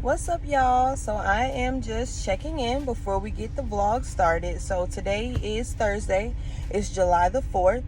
What's up, y'all? So I am just checking in before we get the vlog started. So today is Thursday. It's July the 4th.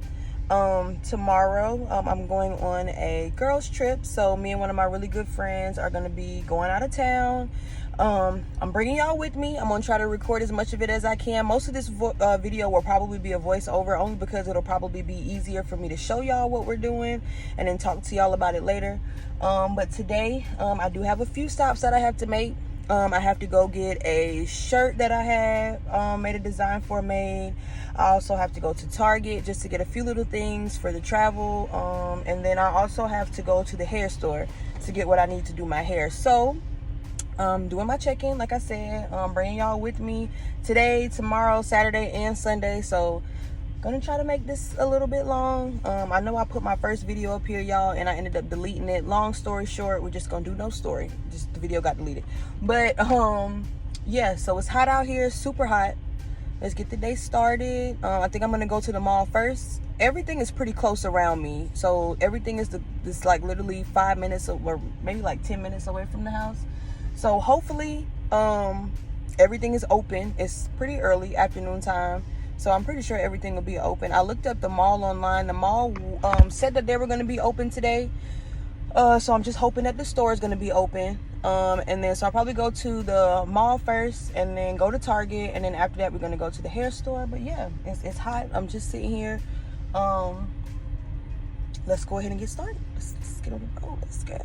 Tomorrow I'm going on a girls trip. So me and one of my really good friends are going to be going out of town. I'm bringing y'all with me. I'm going to try to record as much of it as I can. Most of this video will probably be a voiceover, only because it'll probably be easier for me to show y'all what we're doing and then talk to y'all about it later. But today I do have a few stops that I have to make. I have to go get a shirt that I had made a design for made. I also have to go to Target just to get a few little things for the travel. And then I also have to go to the hair store to get what I need to do my hair. So doing my check-in, like I said, bringing y'all with me today, tomorrow, Saturday, and Sunday. So gonna try to make this a little bit long. I know I put my first video up here, y'all, and I ended up deleting it. Long story short, we're just gonna do no story. Just the video got deleted. But yeah, so it's hot out here, super hot. Let's get the day started. I think I'm gonna go to the mall first. Everything is pretty close around me, so everything is this like literally 5 minutes or maybe like 10 minutes away from the house. So hopefully everything is open. It's pretty early afternoon time, so I'm pretty sure everything will be open. I looked up the mall online. The mall said that they were going to be open today, so I'm just hoping that the store is going to be open. And then so I'll probably go to the mall first and then go to Target, and then after that we're going to go to the hair store. But yeah, it's hot. I'm just sitting here. Let's go ahead and get started. Let's get on the road. Let's go.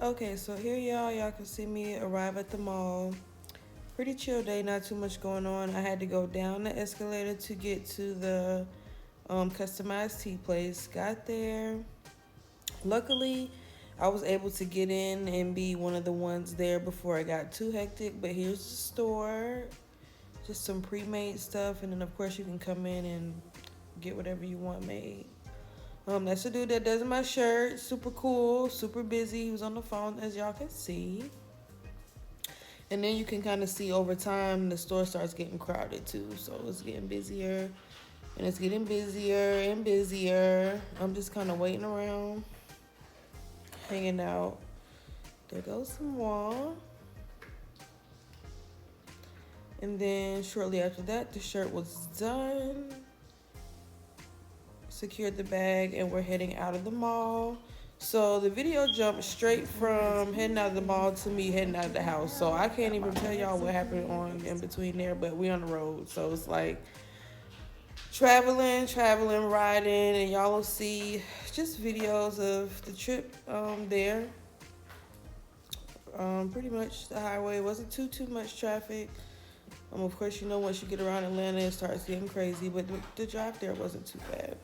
Okay, so here y'all can see me arrive at the mall. Pretty chill day, not too much going on. I had to go down the escalator to get to the customized tea place. Got there. Luckily, I was able to get in and be one of the ones there before it got too hectic. But here's the store. Just some pre-made stuff, and then of course you can come in and get whatever you want made. That's the dude that does my shirt. Super cool, super busy. He was on the phone, as y'all can see. And then you can kind of see over time the store starts getting crowded too. So it's getting busier, and it's getting busier and busier. I'm just kind of waiting around, hanging out. There goes some wall. And then shortly after that, the shirt was done. Secured the bag, and we're heading out of the mall. So the video jumped straight from heading out of the mall to me heading out of the house. So I can't even tell y'all what happened on in between there, but we on the road. So it's like traveling, riding, and y'all will see just videos of the trip there. Pretty much the highway wasn't too much traffic. Of course, you know, once you get around Atlanta, it starts getting crazy, but the drive there wasn't too bad.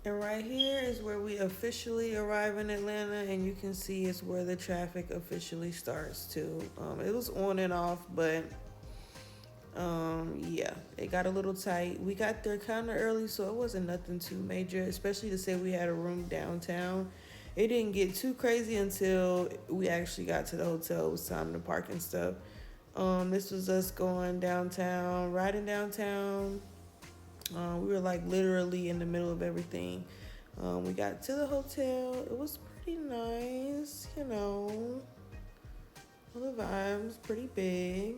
And right here is where we officially arrive in Atlanta, and you can see it's where the traffic officially starts too. It was on and off, but yeah, it got a little tight. We got there kind of early, so it wasn't nothing too major, especially to say we had a room downtown. It didn't get too crazy until we actually got to the hotel. It was time to park and stuff. This was us going downtown, riding downtown, We were like literally in the middle of everything. We got to the hotel. It was pretty nice, you know. The vibes pretty big.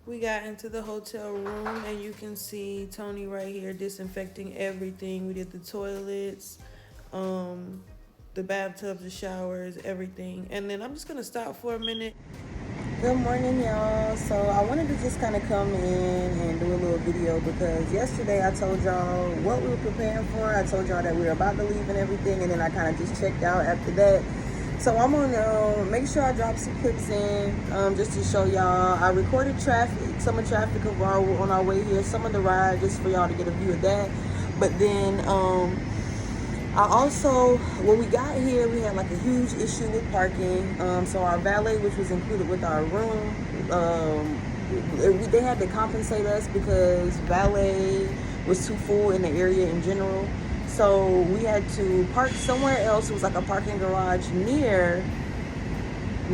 We got into the hotel room, and you can see Tony right here disinfecting everything. We did the toilets, the bathtubs, the showers, everything. And then I'm just gonna stop for a minute. Good morning, y'all. So I wanted to just kind of come in and do a little video because yesterday I told y'all what we were preparing for. I told y'all that we were about to leave and everything, and then I kind of just checked out after that. So I'm gonna make sure I drop some clips in just to show y'all. I recorded traffic, some of traffic of on our way here, some of the ride, just for y'all to get a view of that. But then I also, when we got here, we had like a huge issue with parking. So our valet, which was included with our room, they had to compensate us because valet was too full in the area in general. So we had to park somewhere else. It was like a parking garage near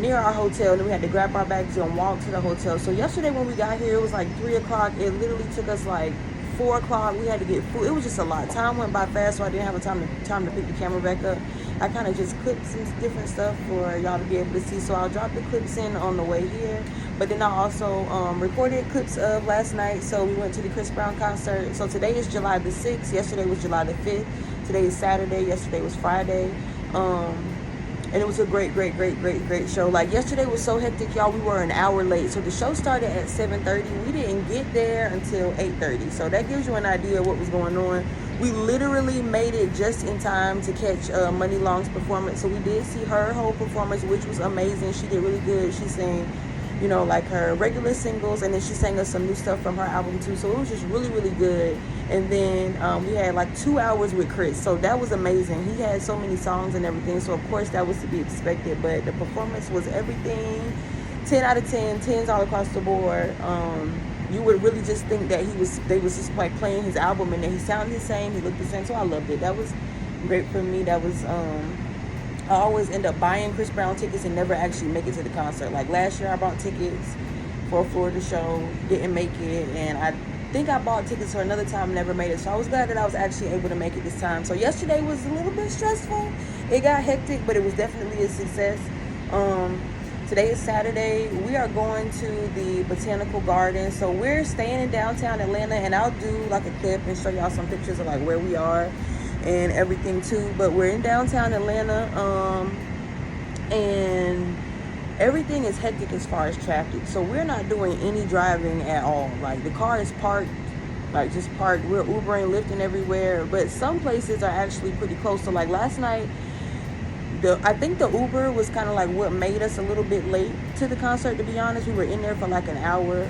our hotel, and then we had to grab our bags and walk to the hotel. So yesterday when we got here, it was like 3 o'clock. It literally took us like 4 o'clock. We had to get food. It was just a lot. Time went by fast, so I didn't have time to pick the camera back up. I kind of just clipped some different stuff for y'all to be able to see. So I'll drop the clips in on the way here. But then I also recorded clips of last night. So we went to the Chris Brown concert. So today is July the 6th. Yesterday was July the 5th. Today is Saturday. Yesterday was Friday. And it was a great show. Like yesterday was so hectic, y'all. We were an hour late. So the show started at 7:30. We didn't get there until 8:30. So that gives you an idea of what was going on. We literally made it just in time to catch Money Long's performance. So we did see her whole performance, which was amazing. She did really good. She sang, you know, like her regular singles, and then she sang us some new stuff from her album too. So it was just really good. And then we had like 2 hours with Chris, so that was amazing. He had so many songs and everything, so of course that was to be expected. But the performance was everything. 10 out of 10, 10s all across the board. You would really just think that they was just like playing his album, and then he sounded the same, he looked the same. So I loved it. That was great for me. That was I always end up buying Chris Brown tickets and never actually make it to the concert. Like last year I bought tickets for a Florida show, didn't make it, and I think I bought tickets for another time, never made it. So I was glad that I was actually able to make it this time. So yesterday was a little bit stressful. It got hectic, but it was definitely a success. Today is Saturday. We are going to the Botanical Garden. So we're staying in downtown Atlanta, and I'll do like a clip and show y'all some pictures of like where we are and everything too. But we're in downtown Atlanta, and everything is hectic as far as traffic. So we're not doing any driving at all. Like the car is parked, like just parked. We're Ubering, Lyfting everywhere. But some places are actually pretty close. So like last night, I think the Uber was kind of like what made us a little bit late to the concert, to be honest. We were in there for like an hour.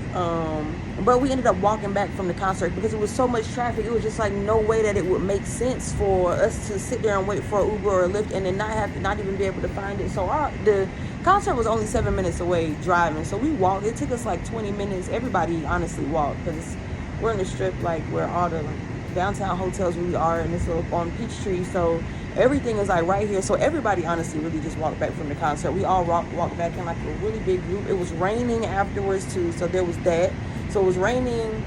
But we ended up walking back from the concert because it was so much traffic. It was just like no way that it would make sense for us to sit there and wait for an Uber or a Lyft and then not even be able to find it. So the concert was only 7 minutes away driving. So we walked. It took us like 20 minutes. Everybody honestly walked because we're in the strip, like where all the downtown hotels really are, and it's on Peachtree. So everything is like right here. So everybody honestly really just walked back from the concert. We all walked back in like a really big group. It was raining afterwards too, so there was that. So it was raining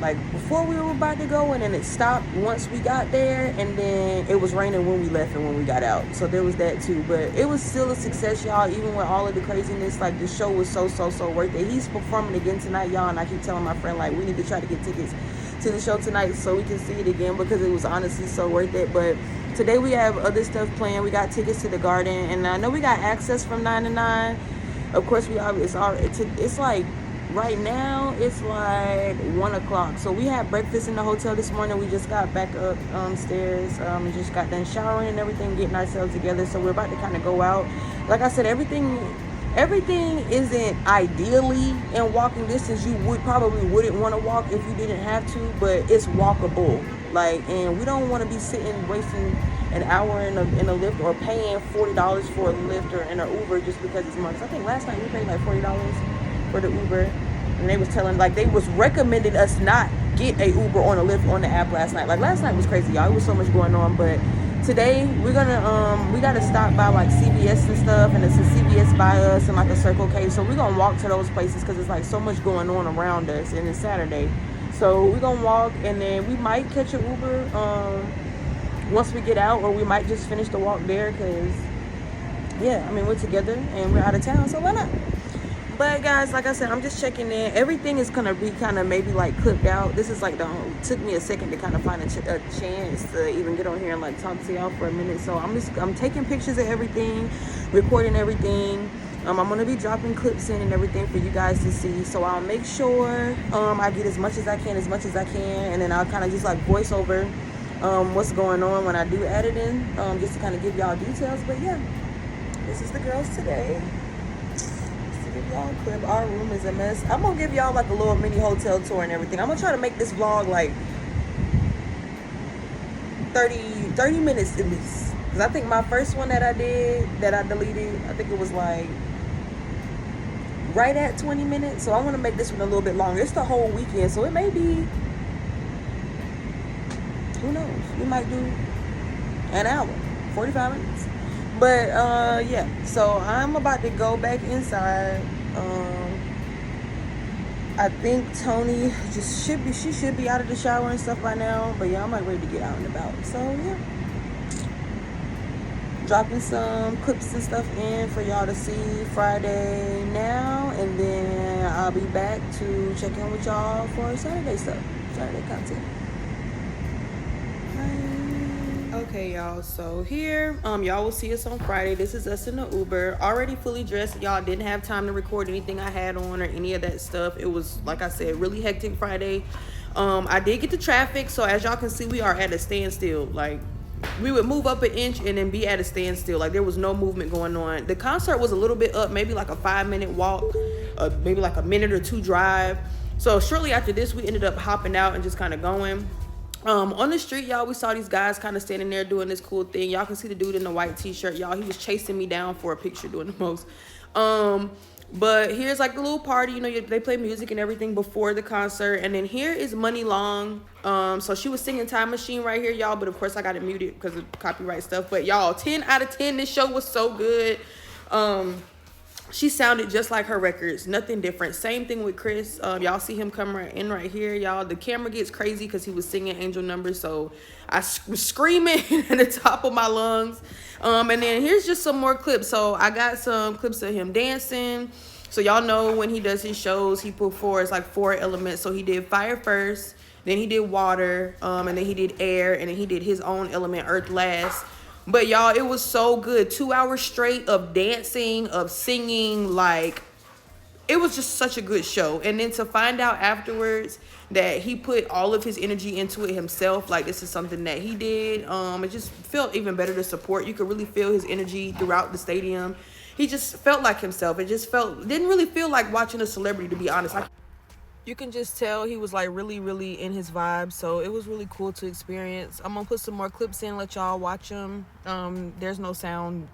like before we were about to go, and then it stopped once we got there, and then it was raining when we left and when we got out. So there was that too. But it was still a success, y'all, even with all of the craziness. Like the show was so worth it. He's performing again tonight, y'all, and I keep telling my friend like we need to try to get tickets to the show tonight so we can see it again because it was honestly so worth it. But today we have other stuff planned. We got tickets to the garden, and I know we got access from 9 to 9. Of course, it's like right now it's like 1 o'clock. So we had breakfast in the hotel this morning. We just got back up stairs and just got done showering and everything, getting ourselves together. So we're about to kind of go out. Like I said, everything isn't ideally in walking distance. You wouldn't want to walk if you didn't have to, but it's walkable. Like, and we don't want to be sitting wasting an hour in a Lyft or paying $40 for a Lyft or in an Uber just because it's months. I think last night we paid like $40 for the Uber, and they was recommending us not get a Uber on a Lyft on the app last night. Like last night was crazy, y'all. It was so much going on, but today we're gonna we gotta stop by like CVS and stuff, and it's a CVS by us and like a Circle K. So we're gonna walk to those places because it's like so much going on around us, and it's Saturday. So we're gonna walk, and then we might catch an Uber once we get out, or we might just finish the walk there because yeah, I mean we're together and we're out of town, so why not? But guys, like I said, I'm just checking in. Everything is gonna be kind of maybe like clipped out. This is like took me a second to kind of find a chance to even get on here and like talk to y'all for a minute. So I'm taking pictures of everything, recording everything. I'm gonna be dropping clips in and everything for you guys to see. So I'll make sure I get as much as I can, and then I'll kind of just like voice over what's going on when I do add it in, just to kind of give y'all details. But yeah, this is the girls today. Give y'all a clip. Our room is a mess. I'm gonna give y'all like a little mini hotel tour and everything. I'm gonna try to make this vlog like 30 minutes at least, because I think my first one that I did that I deleted, I think it was like right at 20 minutes. So I want to make this one a little bit longer. It's the whole weekend, so it may be, who knows, we might do an hour, 45 minutes. But yeah, so I'm about to go back inside. I think Tony she should be out of the shower and stuff by now. But yeah, I'm like ready to get out and about. So yeah, dropping some clips and stuff in for y'all to see Friday now, and then I'll be back to check in with y'all for Saturday stuff, Saturday content. Okay, y'all, so here y'all will see us on Friday. This is us in the Uber, already fully dressed. Y'all didn't have time to record anything I had on or any of that stuff. It was, like I said, really hectic Friday. I did get the traffic, so as y'all can see, we are at a standstill. Like, we would move up an inch and then be at a standstill. Like, there was no movement going on. The concert was a little bit up, maybe like a 5-minute walk, maybe like a minute or two drive. So shortly after this, we ended up hopping out and just kind of going. On the street, y'all, we saw these guys kind of standing there doing this cool thing. Y'all can see the dude in the white t-shirt, y'all. He was chasing me down for a picture doing the most. But here's like a little party, you know, they play music and everything before the concert. And then here is Money Long. So she was singing Time Machine right here, y'all. But of course I got it muted because of copyright stuff. But y'all, 10 out of 10, this show was so good. She sounded just like her records, nothing different. Same thing with Chris. Y'all see him come in right here, y'all. The camera gets crazy because he was singing Angel Numbers, so I was screaming at the top of my lungs. And then here's just some more clips. So I got some clips of him dancing. So y'all know when he does his shows, he put forth like 4 elements. So he did fire first, then he did water, and then he did air, and then he did his own element, earth, last. But y'all, it was so good. 2 hours straight of dancing, of singing. Like, it was just such a good show. And then to find out afterwards that he put all of his energy into it himself, like this is something that he did, it just felt even better to support. You could really feel his energy throughout the stadium. He just felt like himself. It just didn't really feel like watching a celebrity, to be honest. You can just tell he was like really, really in his vibe. So it was really cool to experience. I'm gonna put some more clips in, let y'all watch them. There's no sound.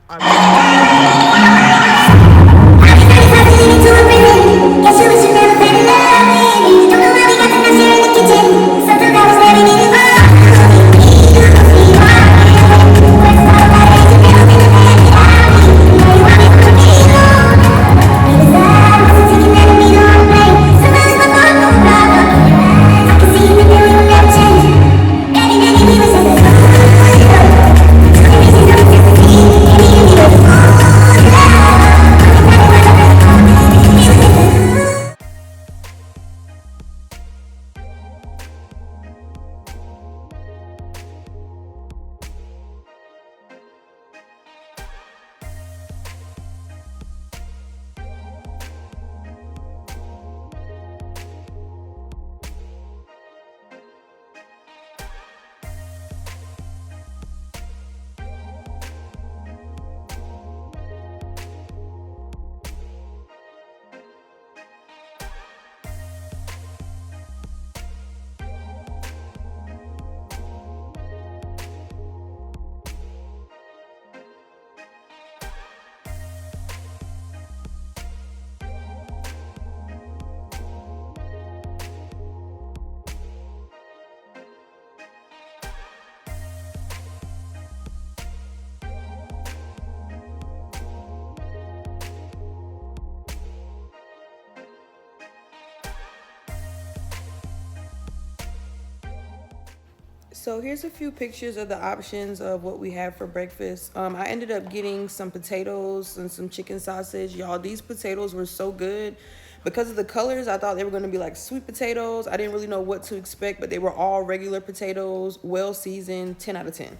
So here's a few pictures of the options of what we have for breakfast. I ended up getting some potatoes and some chicken sausage. Y'all, these potatoes were so good. Because of the colors, I thought they were going to be like sweet potatoes. I didn't really know what to expect, but they were all regular potatoes, well seasoned, 10 out of 10.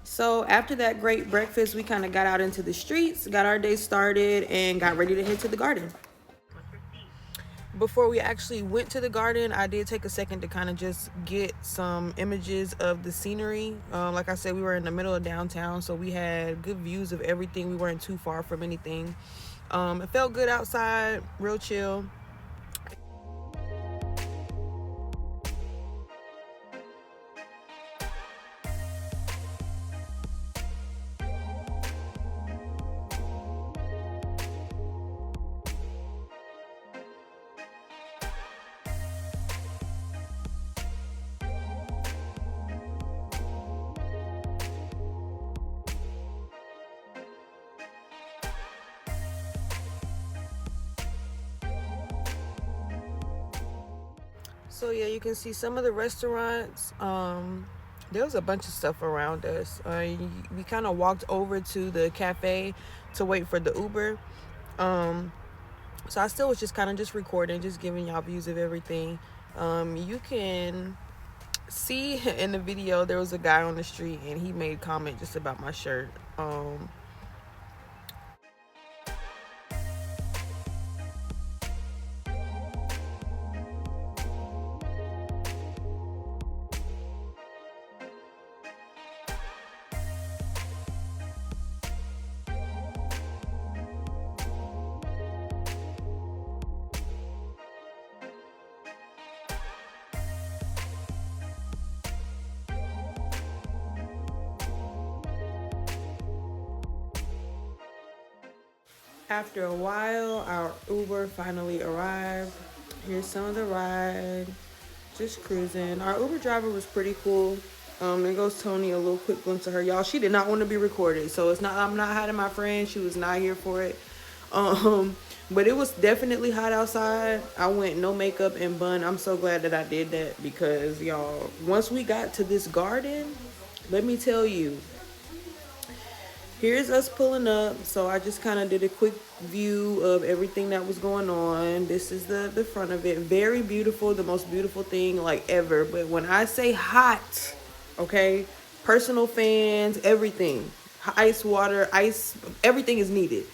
So after that great breakfast, we kind of got out into the streets, got our day started, and got ready to head to the garden. Before we actually went to the garden, I did take a second to kind of just get some images of the scenery. Like I said, we were in the middle of downtown, so we had good views of everything. We weren't too far from anything. It felt good outside, real chill. So yeah, you can see some of the restaurants. There was a bunch of stuff around us. We kind of walked over to the cafe to wait for the Uber. So I still was just kind of just recording, just giving y'all views of everything. You can see in the video there was a guy on the street and he made comment just about my shirt. After a while, our Uber finally arrived. Here's some of the ride. Just cruising. Our Uber driver was pretty cool. There goes Tony, a little quick glimpse of her. Y'all, she did not want to be recorded. So it's not, I'm not hiding my friend. She was not here for it. But it was definitely hot outside. I went no makeup and bun. I'm so glad that I did that because y'all, once we got to this garden, let me tell you, here's us pulling up. So I just kind of did a quick view of everything that was going on. This is the front of it. Very beautiful, the most beautiful thing like ever. But when I say hot, okay, personal fans, everything, ice, water, ice, everything is needed.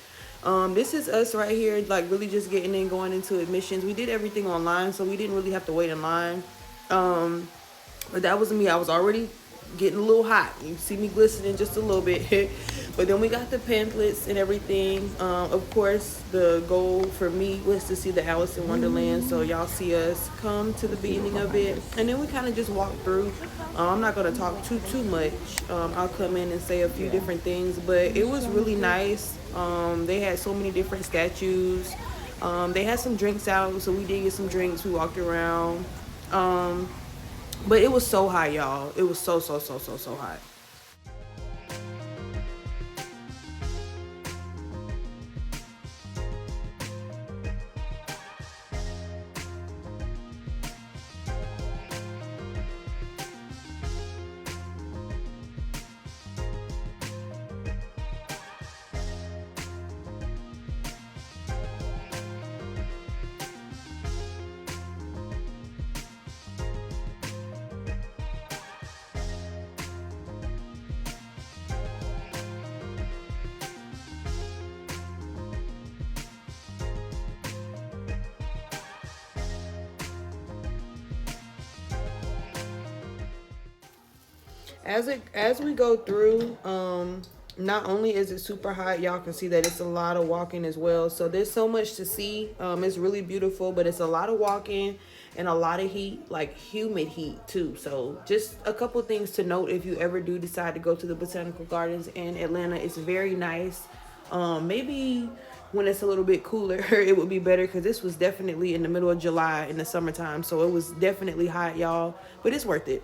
This is us right here, like really just getting in, going into admissions. We did everything online, so we didn't really have to wait in line. But that was me. I was already getting a little hot. You see me glistening just a little bit. But then we got the pamphlets and everything. Of course, the goal for me was to see the Alice in Wonderland. So y'all see us come to the beginning of it. And then we kind of just walk through. I'm not going to talk too much. I'll come in and say a few different things. But it was really nice. They had so many different statues. They had some drinks out. So we did get some drinks. We walked around. But it was so hot, y'all. It was so hot. As we go through, not only is it super hot, y'all can see that it's a lot of walking as well. So there's so much to see. It's really beautiful, but it's a lot of walking and a lot of heat, like humid heat too. So just a couple things to note if you ever do decide to go to the Botanical Gardens in Atlanta. It's very nice. Maybe when it's a little bit cooler, it would be better because this was definitely in the middle of July in the summertime. So it was definitely hot, y'all, but it's worth it.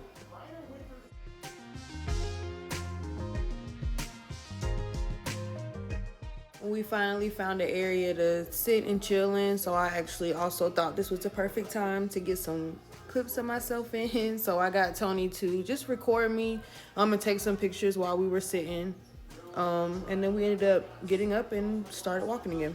We finally found an area to sit and chill in, so I actually also thought this was the perfect time to get some clips of myself in. So I got Tony to just record me and take some pictures while we were sitting. And then we ended up getting up and started walking again.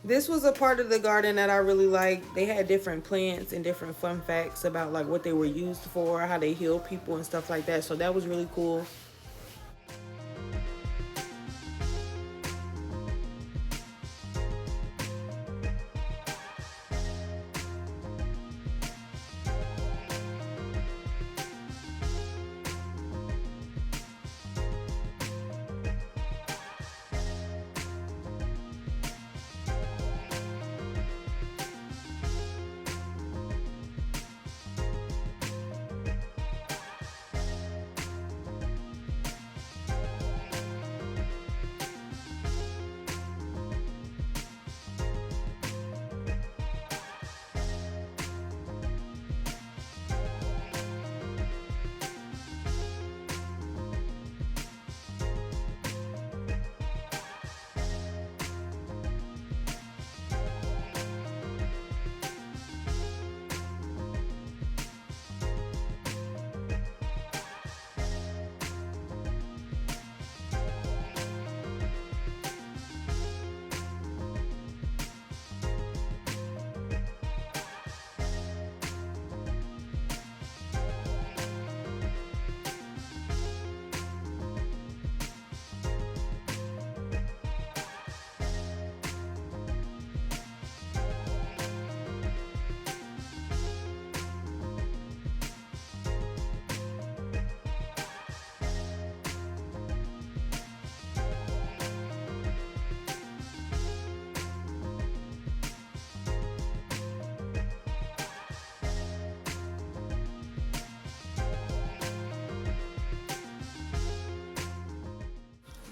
This was a part of the garden that I really liked. They had different plants and different fun facts about like what they were used for, how they heal people and stuff like that. So that was really cool.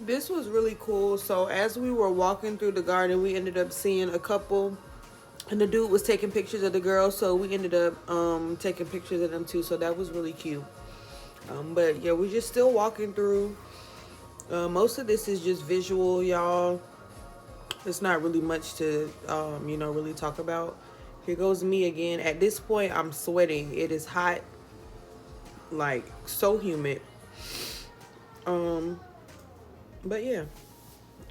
This was really cool. So as we were walking through the garden, we ended up seeing a couple, and the dude was taking pictures of the girl, so we ended up taking pictures of them too. So that was really cute. But yeah, we're just still walking through. Most of this is just visual, y'all. It's not really much to really talk about. Here goes me again. At this point, I'm sweating. It is hot, like so humid. But yeah,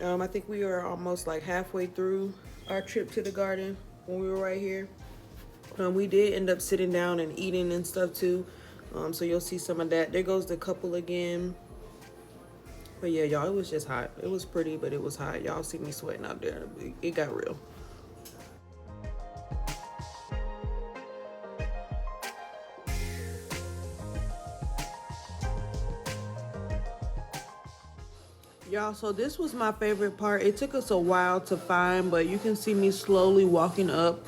I think we are almost like halfway through our trip to the garden when we were right here. We did end up sitting down and eating and stuff too. So you'll see some of that. There goes the couple again. But yeah, y'all, it was just hot. It was pretty, but it was hot. Y'all see me sweating out there. It got real. Y'all, so this was my favorite part. It took us a while to find, but you can see me slowly walking up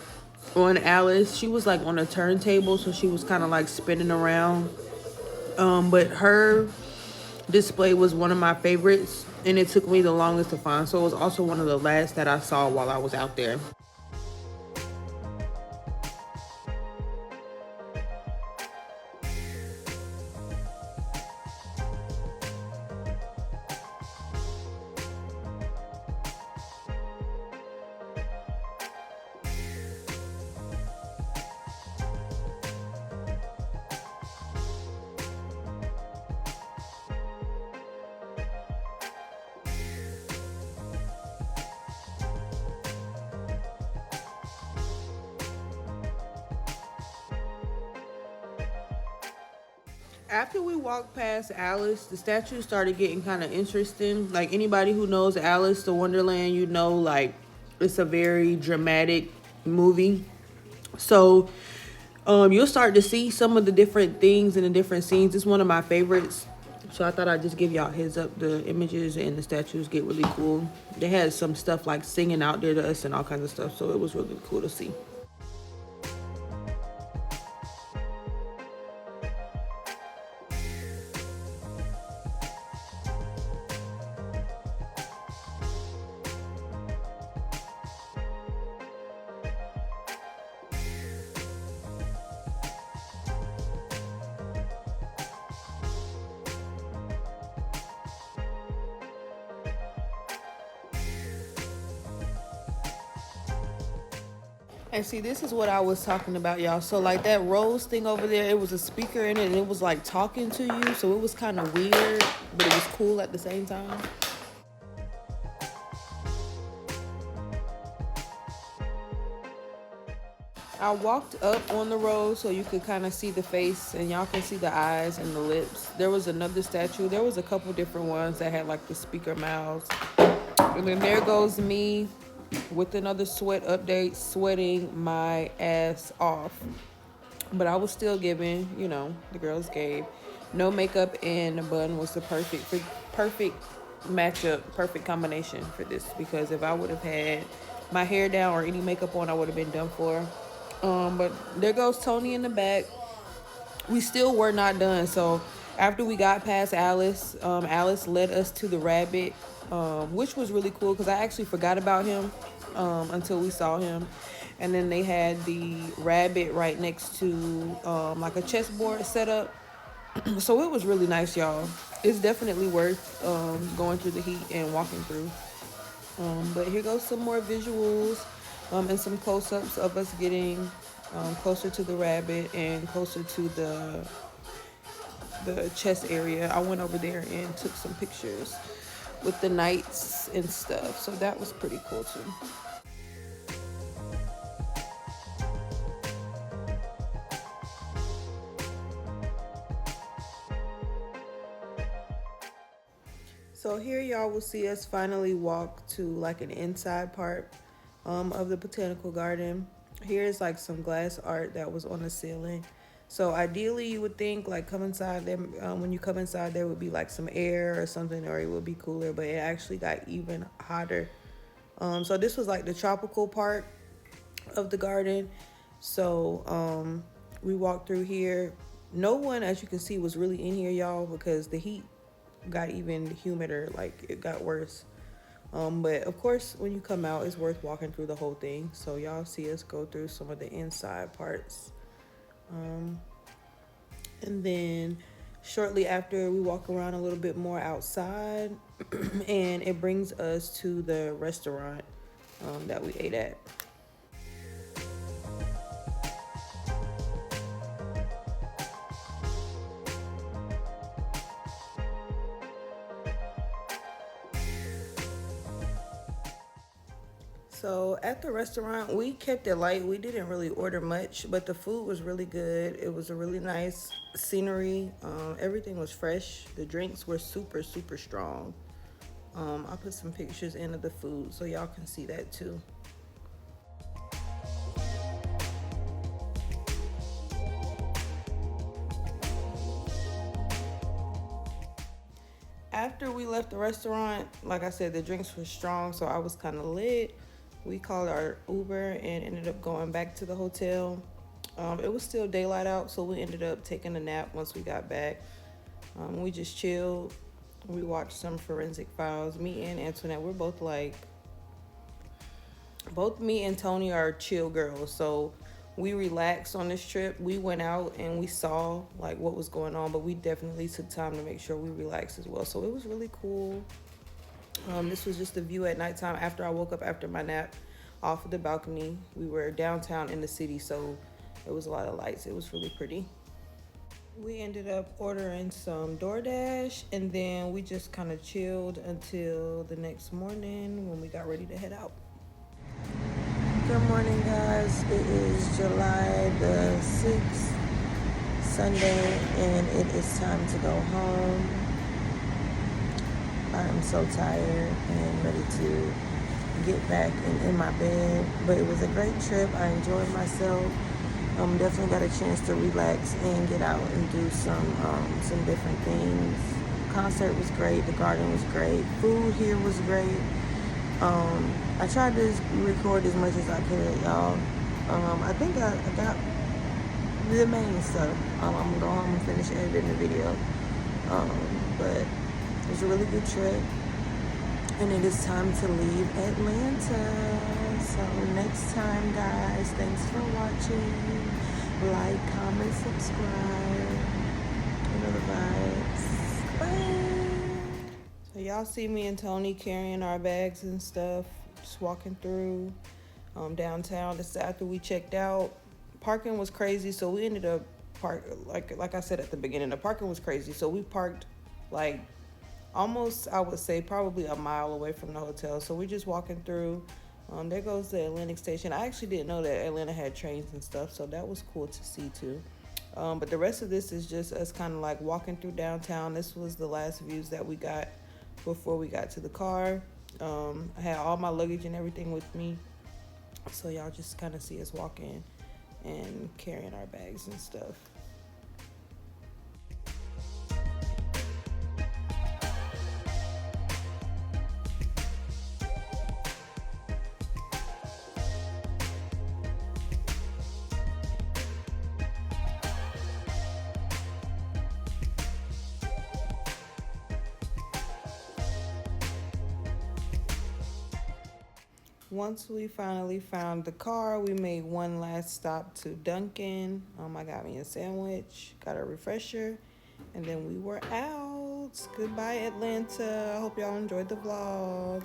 on Alice. She was like on a turntable, so she was kind of like spinning around. But her display was one of my favorites, and it took me the longest to find. So it was also one of the last that I saw while I was out there. After we walked past Alice, the statue started getting kind of interesting. Like anybody who knows Alice the Wonderland, you know, like it's a very dramatic movie. So you'll start to see some of the different things in the different scenes. It's one of my favorites. So I thought I'd just give y'all a heads up. The images and the statues get really cool. They had some stuff like singing out there to us and all kinds of stuff. So it was really cool to see. And see, this is what I was talking about, y'all. So like that rose thing over there, it was a speaker in it and it was like talking to you. So it was kind of weird, but it was cool at the same time. I walked up on the rose so you could kind of see the face and y'all can see the eyes and the lips. There was another statue. There was a couple different ones that had like the speaker mouths. And then there goes me with another sweat update, sweating my ass off. But I was still giving, you know, the girls gave. No makeup and a bun was the perfect matchup, perfect combination for this. Because if I would have had my hair down or any makeup on, I would have been done for. But there goes Tony in the back. We still were not done. So after we got past Alice, Alice led us to the rabbit, which was really cool because I actually forgot about him until we saw him. And then they had the rabbit right next to like a chessboard set up. So it was really nice, y'all. It's definitely worth going through the heat and walking through. But here goes some more visuals and some close-ups of us getting closer to the rabbit and closer to the chess area. I went over there and took some pictures with the knights and stuff. So that was pretty cool too. So here y'all will see us finally walk to like an inside part of the botanical garden. Here's like some glass art that was on the ceiling. So ideally you would think like come inside there, when you come inside there would be like some air or something, or it would be cooler, but it actually got even hotter. So this was like the tropical part of the garden. So we walked through here. No one, as you can see, was really in here, y'all, because the heat got even humider, like it got worse. But of course when you come out it's worth walking through the whole thing. So y'all see us go through some of the inside parts, and then shortly after we walk around a little bit more outside and it brings us to the restaurant that we ate at. So at the restaurant, we kept it light. We didn't really order much, but the food was really good. It was a really nice scenery. Everything was fresh. The drinks were super, super strong. I'll put some pictures in of the food so y'all can see that too. After we left the restaurant, like I said, the drinks were strong, so I was kind of lit. We called our Uber and ended up going back to the hotel. It was still daylight out, so we ended up taking a nap once we got back. We just chilled. We watched some Forensic Files. Me and Antoinette, we're both me and Tony are chill girls, so we relaxed on this trip. We went out and we saw like what was going on, but we definitely took time to make sure we relaxed as well. So it was really cool. This was just the view at nighttime after I woke up after my nap off of the balcony. We were downtown in the city, so it was a lot of lights. It was really pretty. We ended up ordering some DoorDash, and then we just kind of chilled until the next morning when we got ready to head out. Good morning, guys. It is July the 6th, Sunday, and it is time to go home. I'm so tired and ready to get back in my bed, but it was a great trip. I enjoyed myself. Definitely got a chance to relax and get out and do some different things. concert was great. The garden was great. Food here was great. I tried to record as much as I could, y'all. I think I got the main stuff. I'm gonna go home and finish editing the video. But it was a really good trip. And it is time to leave Atlanta. So next time, guys, thanks for watching. Like, comment, subscribe. You know the vibes. Bye. So y'all see me and Tony carrying our bags and stuff, just walking through downtown. This is after we checked out. Parking was crazy, so we ended up like I said at the beginning, the parking was crazy. So we parked like almost, I would say, probably a mile away from the hotel. So we're just walking through. There goes the Atlantic Station. I actually didn't know that Atlanta had trains and stuff, so that was cool to see too. But the rest of this is just us kind of like walking through downtown. This was the last views that we got before we got to the car. I had all my luggage and everything with me, so y'all just kind of see us walking and carrying our bags and stuff. Once we finally found the car, we made one last stop to Dunkin'. I got me a sandwich, got a refresher, and then we were out. Goodbye, Atlanta. I hope y'all enjoyed the vlog.